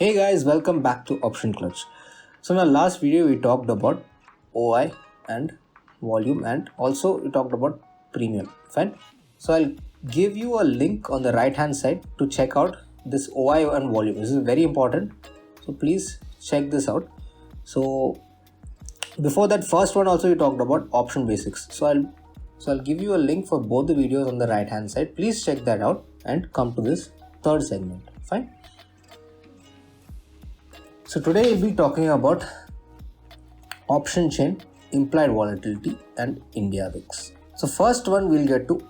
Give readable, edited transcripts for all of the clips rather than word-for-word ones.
Hey guys, welcome back to Option Clutch. So in our last video we talked about OI and volume, and also we talked about premium. Fine. So I'll give you a link on the right hand side to check out this OI and volume. This is very important. So please check this out. So before that, first one also we talked about option basics. So I'll give you a link for both the videos on the right hand side. Please check that out and come to this third segment. Fine. So today we'll be talking about option chain, implied volatility and India Vix. So first one we'll get to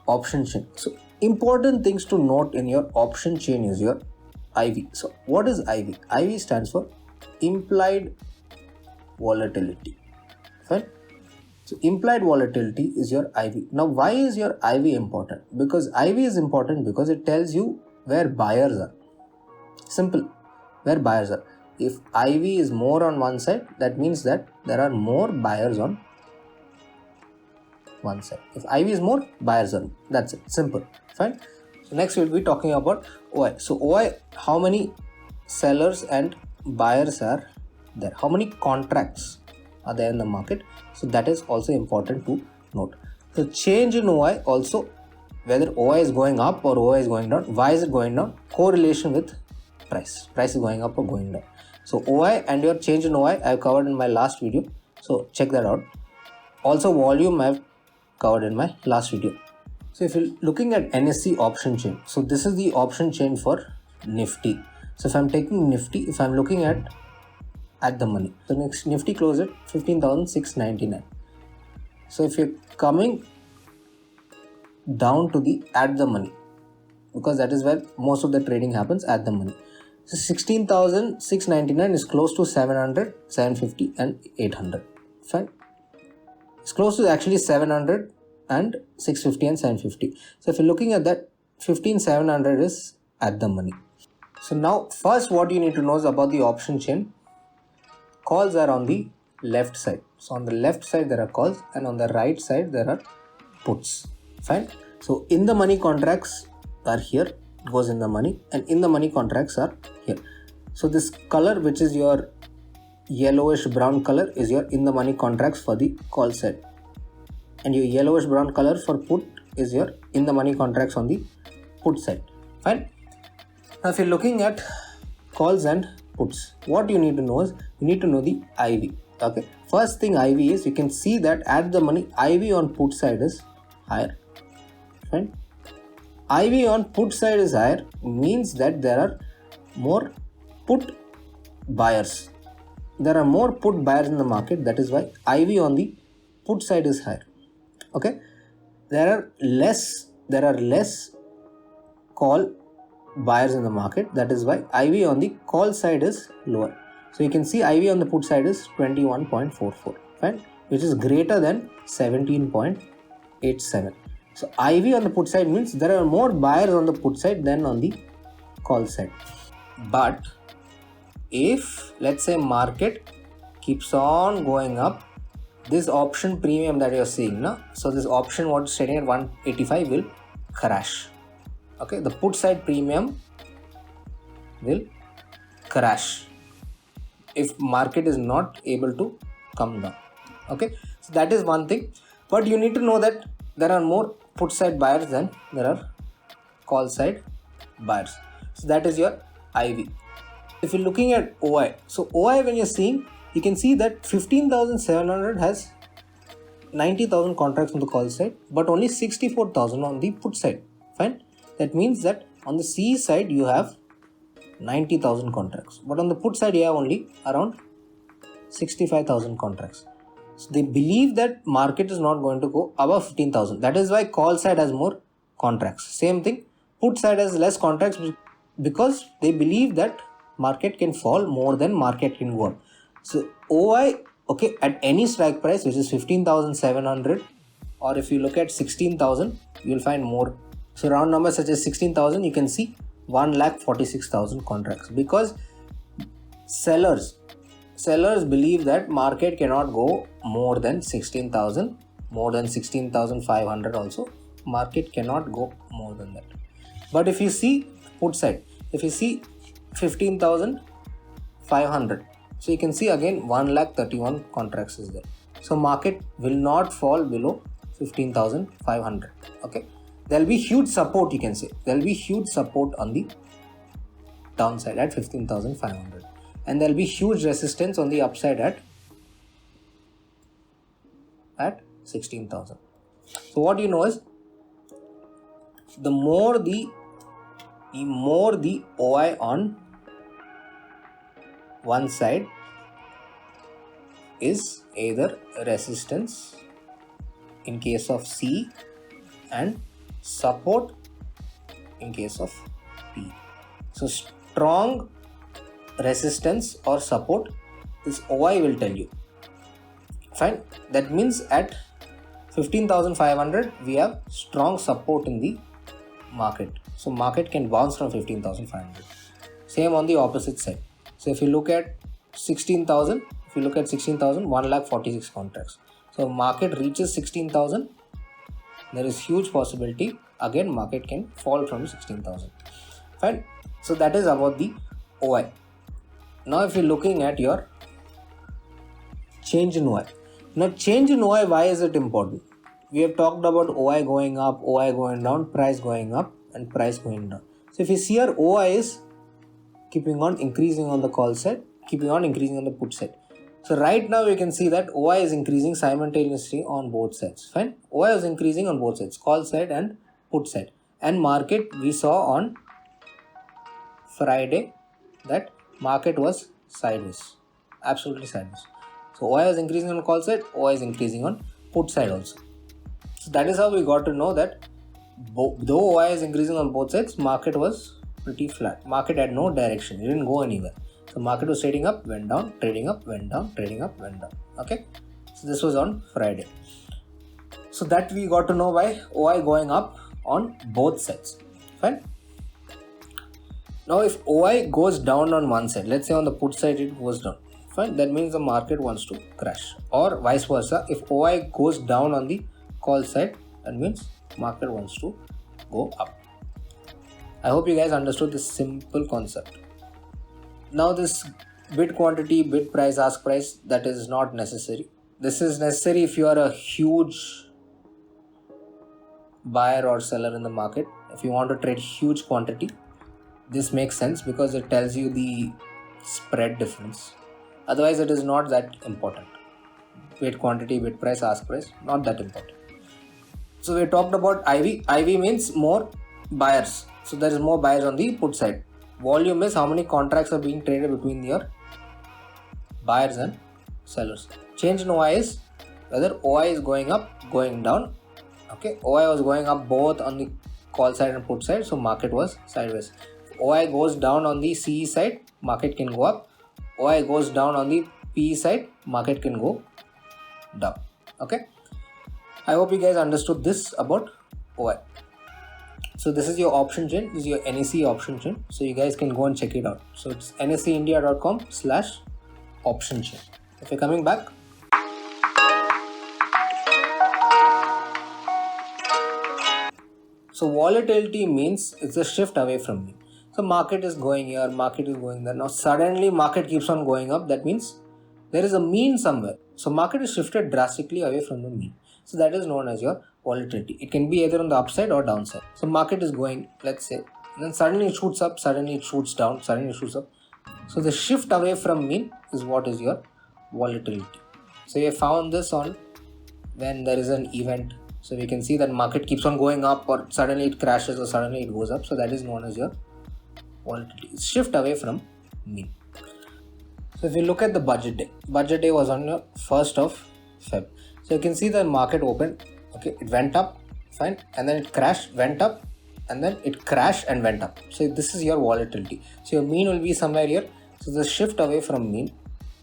option chain. So important things to note in your option chain is your IV. So what is IV? IV stands for implied volatility. Fine. So implied volatility is your IV. Now why is your IV important? Because IV is important because it tells you where buyers are. Simple. Where buyers are. If IV is more on one side, that means that there are more buyers on one side. If IV is more, buyers are. That's it. Simple. Fine. So next we'll be talking about OI. So OI, how many sellers and buyers are there? How many contracts are there in the market? So that is also important to note. So change in OI also, whether OI is going up or OI is going down. Why is it going down? Correlation with price. Price is going up or going down. So OI and your change in OI I've covered in my last video. So check that out. Also volume I've covered in my last video. So if you're looking at NSE option chain, so this is the option chain for Nifty. So if I'm taking Nifty, if I'm looking at the money, so next Nifty closed at 15,699. So if you're coming down to the at the money, because that is where most of the trading happens, at the money. So 16,699 is close to 700, 750 and 800. Fine. It's close to actually 700 and 650 and 750. So if you're looking at that, 15,700 is at the money. So now first what you need to know is about the option chain. Calls are on the left side. So on the left side there are calls and on the right side there are puts. Fine. So in the money contracts are here, goes in the money, and in the money contracts are here. So this color, which is your yellowish brown color, is your in the money contracts for the call side, and your yellowish brown color for put is your in the money contracts on the put side. Fine. Now if you're looking at calls and puts, what you need to know is you need to know the IV. Okay, first thing IV is, you can see that at the money IV on put side is higher. Fine. IV on put side is higher means that there are more put buyers. There are more put buyers in the market. That is why IV on the put side is higher. Okay, there are less call buyers in the market. That is why IV on the call side is lower. So you can see IV on the put side is 21.44, fine, which is greater than 17.87. So IV on the put side means there are more buyers on the put side than on the call side. But if let's say market keeps on going up, this option premium that you're seeing now, so this option what is trading at 185 will crash. Okay, the put side premium will crash if market is not able to come down. Okay, so that is one thing, but you need to know that there are more put side buyers than there are call side buyers. So that is your IV. If you're looking at OI, so OI when you're seeing, you can see that 15,700 has 90,000 contracts on the call side, but only 64,000 on the put side. Fine. That means that on the C side you have 90,000 contracts, but on the put side you have only around 65,000 contracts. So they believe that market is not going to go above 15,000. That is why call side has more contracts. Same thing, put side has less contracts because they believe that market can fall more than market can go up. So OI, okay, at any strike price, which is 15,700, or if you look at 16,000, you'll find more. So round numbers such as 16,000, you can see 1,46,000 contracts, because sellers believe that market cannot go more than 16,000, more than 16,500 also market cannot go more than that. But if you see put side, if you see 15,500, so you can see again 1,31,000 contracts is there. So market will not fall below 15,500. Okay, there will be huge support, you can say there will be huge support on the downside at 15,500, and there will be huge resistance on the upside at 16,000. So what you know is, the more the OI on one side is either resistance in case of C and support in case of P. So strong resistance or support, this OI will tell you. Fine, that means at 15,500 we have strong support in the market, so market can bounce from 15,500. Same on the opposite side. So if you look at 16,000, 1,46 contracts. So market reaches 16,000, there is huge possibility again market can fall from 16,000. Fine, so that is about the OI. Now if you're looking at your change in OI. Now change in OI, why is it important? We have talked about OI going up, OI going down, price going up and price going down. So if you see here, OI is keeping on increasing on the call side, keeping on increasing on the put side. So right now you can see that OI is increasing simultaneously on both sides. Fine, OI is increasing on both sides, call side and put side. And market, we saw on Friday that market was sideways, absolutely sideways. So OI is increasing on call side, OI is increasing on put side also. So that is how we got to know that though OI is increasing on both sides, market was pretty flat. Market had no direction, it didn't go anywhere. So market was trading up, went down, trading up, went down, trading up, went down. Okay, so this was on Friday. So that we got to know by OI going up on both sides. Fine. Now if OI goes down on one side, let's say on the put side it goes down, fine, that means the market wants to crash, or vice versa. If OI goes down on the call side, that means market wants to go up. I hope you guys understood this simple concept. Now this bid quantity, bid price, ask price, that is not necessary. This is necessary if you are a huge buyer or seller in the market. If you want to trade huge quantity, this makes sense because it tells you the spread difference. Otherwise it is not that important. Bid quantity, bid price, ask price, not that important. So we talked about IV. IV means more buyers. So there is more buyers on the put side. Volume is how many contracts are being traded between your buyers and sellers. Change in OI is whether OI is going up, going down. Okay, OI was going up both on the call side and put side, so market was sideways. If OI goes down on the CE side, market can go up. OI goes down on the PE side, market can go down. Okay, I hope you guys understood this about OI. So this is your option chain, this is your NSE option chain, so you guys can go and check it out. So it's nseindia.com/option chain. If you're coming back, so volatility means it's a shift away from me. So market is going here, market is going there. Now suddenly market keeps on going up, that means there is a mean somewhere. So market is shifted drastically away from the mean. So that is known as your volatility. It can be either on the upside or downside. So market is going, let's say, then suddenly it shoots up, suddenly it shoots down, suddenly it shoots up. So the shift away from mean is what is your volatility. So we found this on when there is an event. So we can see that market keeps on going up, or suddenly it crashes, or suddenly it goes up. So that is known as your volatility. It's shift away from mean. So if you look at the budget day was on your 1st of Feb. So you can see the market opened, okay, it went up, fine, and then it crashed, went up, and then it crashed and went up. So this is your volatility. So your mean will be somewhere here. So the shift away from mean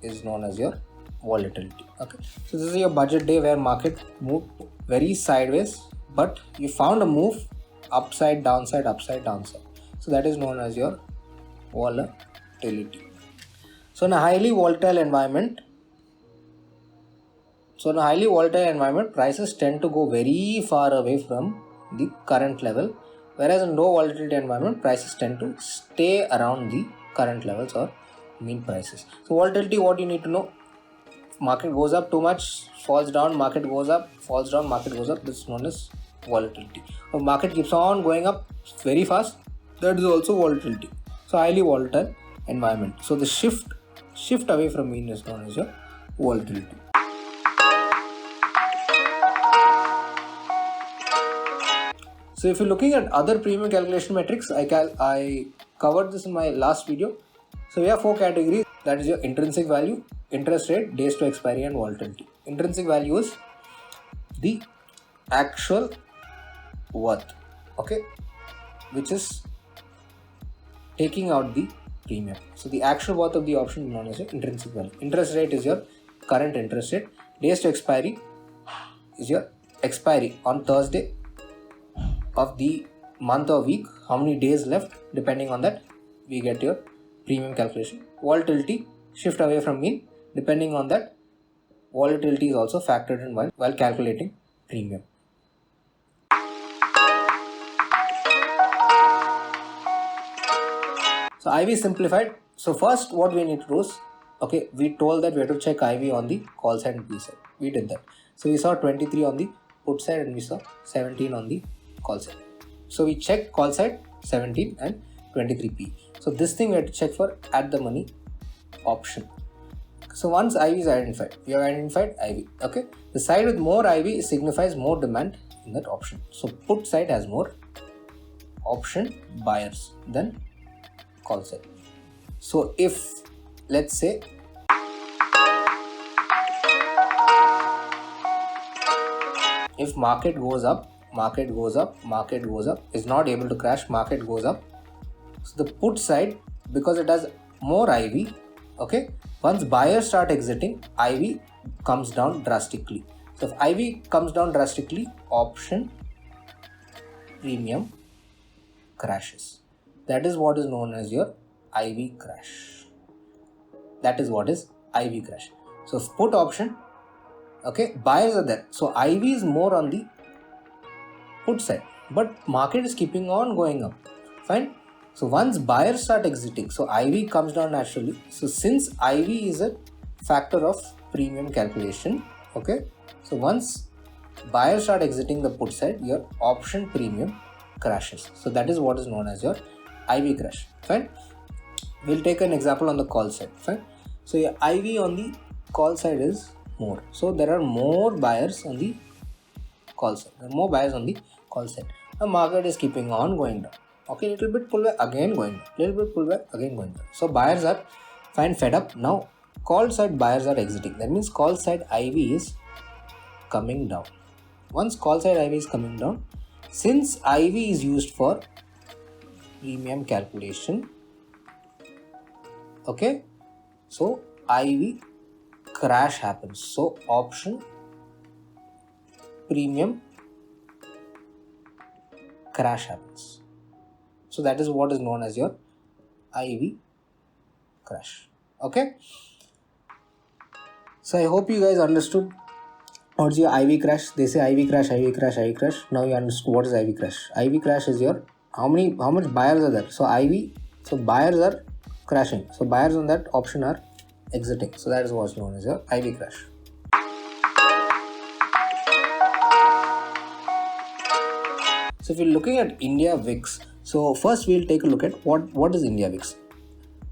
is known as your volatility. Okay, so this is your budget day where market moved very sideways, but you found a move upside, downside, upside, downside. So that is known as your volatility. So in a highly volatile environment, prices tend to go very far away from the current level, whereas in low volatility environment, prices tend to stay around the current levels or mean prices. So volatility, what you need to know, market goes up too much, falls down, market goes up, falls down, market goes up. This is known as volatility. If market keeps on going up very fast, that is also volatility. So highly volatile environment. So the shift away from mean is known as your volatility. So if you're looking at other premium calculation metrics, I covered this in my last video. So we have 4 categories. That is your intrinsic value, interest rate, days to expiry, and volatility. Intrinsic value is the actual worth, okay, which is taking out the premium. So the actual worth of the option is known as your intrinsic value. Interest rate is your current interest rate. Days to expiry is your expiry on Thursday of the month or week, how many days left. Depending on that, we get your premium calculation. Volatility, shift away from mean. Depending on that, volatility is also factored in while calculating premium. So IV simplified. So first what we need to do is, okay, we told that we have to check IV on the call side and P side. We did that. So we saw 23 on the put side and we saw 17 on the call side. So we checked call side 17 and 23P. So this thing we have to check for at the money option. So once IV is identified, we have identified IV. Okay, the side with more IV signifies more demand in that option. So put side has more option buyers than call side. So if, let's say, if market goes up, is not able to crash, market goes up. So the put side, because it has more IV, okay, once buyers start exiting, IV comes down drastically. So if IV comes down drastically, option premium crashes. That is what is known as your IV crash. That is what is IV crash. So if put option, okay, buyers are there. So IV is more on the put side, but market is keeping on going up. Fine. So once buyers start exiting, so IV comes down naturally. So since IV is a factor of premium calculation, okay, so once buyers start exiting the put side, your option premium crashes. So that is what is known as your IV crash. Fine. We'll take an example on the call side. Fine. So your IV on the call side is more. So there are more buyers on the call side. There are more buyers on the call side. The market is keeping on going down. Okay, little bit pull back, again going down. Little bit pull back, again going down. So buyers are fed up. Now call side buyers are exiting. That means call side IV is coming down. Once call side IV is coming down, since IV is used for premium calculation, okay, so IV crash happens. So option premium crash happens. So that is what is known as your IV crash. Okay. So I hope you guys understood what's your IV crash. They say IV crash, IV crash, IV crash. Now you understood what is IV crash. IV crash is your how much buyers are there. So IV, so buyers are crashing. So buyers on that option are exiting. So that is what's known as your IV crash. So if you're looking at India Vix, so first we'll take a look at what is India Vix.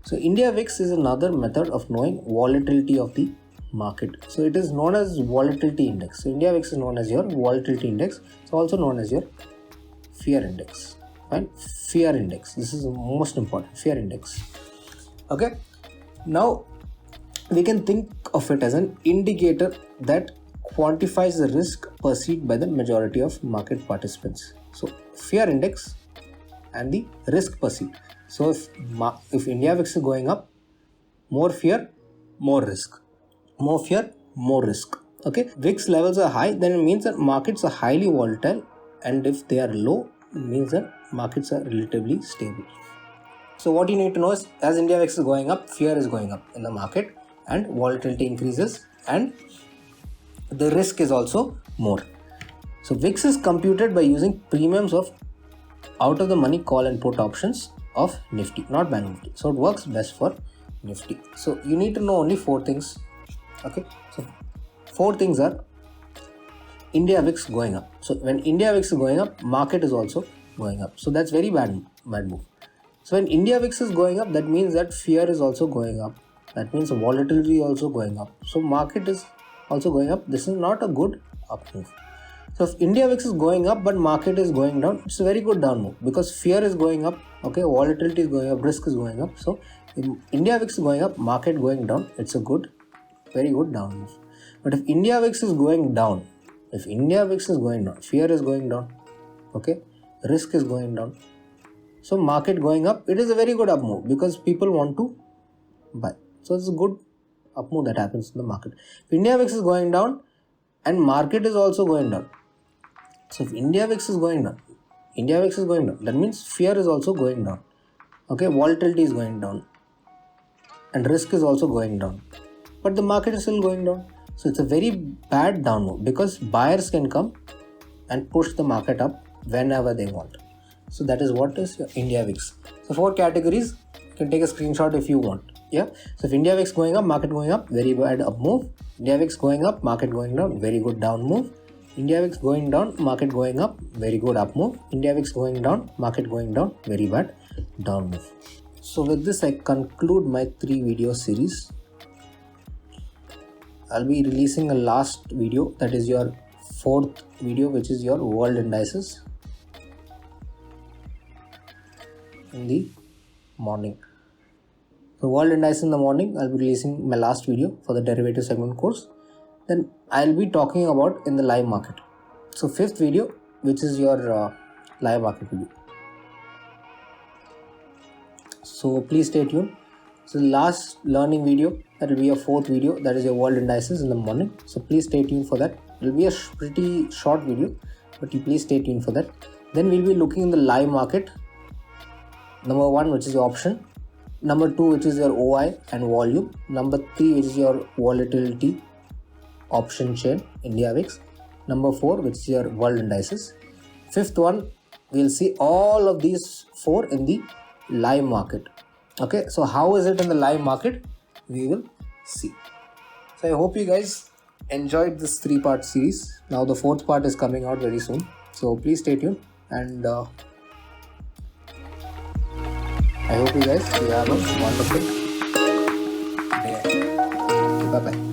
So India Vix is another method of knowing volatility of the market. So it is known as volatility index. So India Vix is known as your volatility index. It's also known as your fear index. Right? Fear index. This is the most important. Fear index. Okay. Now we can think of it as an indicator that quantifies the risk perceived by the majority of market participants. So fear index and the risk perceived. So if India Vix is going up, more fear, more risk. More fear, more risk. Okay. Vix levels are high, then it means that markets are highly volatile, and if they are low, it means that markets are relatively stable. So what you need to know is, as India Vix is going up, fear is going up in the market and volatility increases and the risk is also more. So VIX is computed by using premiums of out of the money call and put options of Nifty, not Bank Nifty. So it works best for Nifty. So you need to know only 4 things. Okay, so 4 things are India Vix going up. So when India Vix is going up, market is also going up. So that's very bad move. So when India Vix is going up, that means that fear is also going up. That means volatility is also going up. So market is also going up. This is not a good up move. So if India Vix is going up but market is going down, it's a very good down move because fear is going up. Okay, volatility is going up, risk is going up. So if India Vix is going up, market going down, it's a good, very good down move. But if India Vix is going down, fear is going down. Okay, risk is going down. So market going up, it is a very good up move because people want to buy. So it's a good up move that happens in the market. If India Vix is going down and market is also going down. So if India Vix is going down, that means fear is also going down. Okay, volatility is going down and risk is also going down. But the market is still going down. So it's a very bad down move because buyers can come and push the market up whenever they want. So that is what is your India Vix. So 4 categories, you can take a screenshot if you want. Yeah. So if India Vix going up, market going up, very bad up move. India Vix going up, market going down, very good down move. India Vix going down, market going up, very good up move. India Vix going down, market going down, very bad down move. So with this, I conclude my 3 video series. I'll be releasing a last video, that is your 4th video, which is your world indices in the morning. So world indices in the morning, I'll be releasing my last video for the derivative segment course. Then I'll be talking about in the live market. So 5th video, which is your live market video. So please stay tuned. So last learning video, that will be your 4th video, that is your world indices in the morning. So please stay tuned for that. It will be a pretty short video, but you please stay tuned for that. Then we'll be looking in the live market. Number 1, which is your option. Number 2, which is your OI and volume. Number 3, which is your volatility option chain, India Vix. Number 4, which is your world indices. 5th one, we'll see all of these 4 in the live market. Okay, so how is it in the live market? We will see. So I hope you guys enjoyed this 3-part series. Now the 4th part is coming out very soon. So please stay tuned and I hope you guys have a wonderful day. Bye bye.